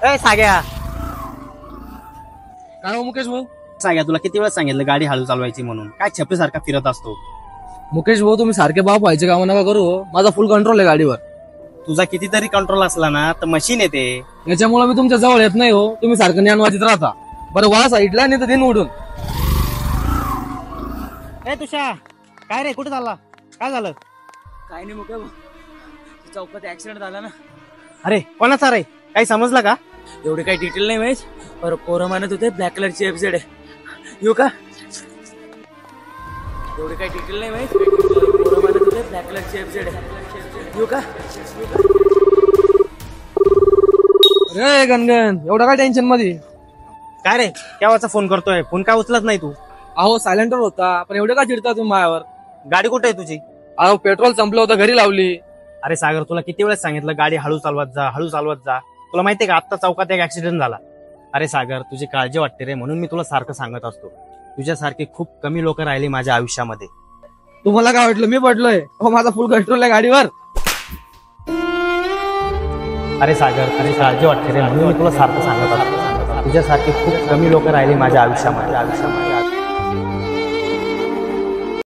ए साग्या, काय हो मुकेश भाऊ? साग्या तुला किती वेळा सांगितलं गाडी हळू चालवायची म्हणून? काय छपरीसारखा फिरत असतो? मुकेश भाऊ तुम्ही सारखे बाप व्हायचे काम नका करू हो. माझा फुल कंट्रोल आहे गाडीवर. तुझा कितीतरी कंट्रोल असला ना तर मशीन येते. याच्यामुळे मी तुमच्या जवळ येत नाही हो. तुम्ही सारखं ज्ञान वाचित राहता. बरं वा साईडला नाही तर दिन उडून. ए तुषा, काय रे, कुठे चालला? काय झालं? काय नाही मुके चौकात ऍक्सिडेंट झाला ना. अरे कोणाचा रे, काही समजलं का? एवढे काही डिटेल नाही माहित, पर पोरं म्हणत होते ब्लॅक कलरची एफझेड आहे. येऊ का? एवढे काही डिटेल नाही माहित, पोरं म्हणत होते ब्लॅक कलरची एफझेड आहे. येऊ का? अरे गणगण, एवढा काय टेन्शन मध्ये? काय रे, केव्हाचा फोन करतोय, फोन काय उचलत नाही तू? अहो सायलेंटवर होता, पण एवढे का चिडता तुम्ही माझ्यावर? गाडी कुठे आहे तुझी? अहो पेट्रोल संपलं होतं, घरी लावली. अरे सागर, तुला किती वेळेस सांगितलं गाडी हळू चालवत जा, हळू चालवत जा. तुला माहितीये का आत्ता चौकात एक ऍक्सिडेंट झाला. अरे सागर, तुझी काळजी वाटते रे, म्हणून मी तुला सारखं सांगत असतो. तुझ्यासारखे खूप कमी लोक राहिले माझ्या आयुष्यामध्ये. तुम्हाला काय वाटलं मी पडलोय? हो माझा फुल कंट्रोल आहे गाडीवर. अरे सागर, अरे काळजी वाटते रे, म्हणून मी तुला सारखं सांगत असतो. तुझ्यासारखे खूप कमी लोक राहिले माझ्या आयुष्यामध्ये.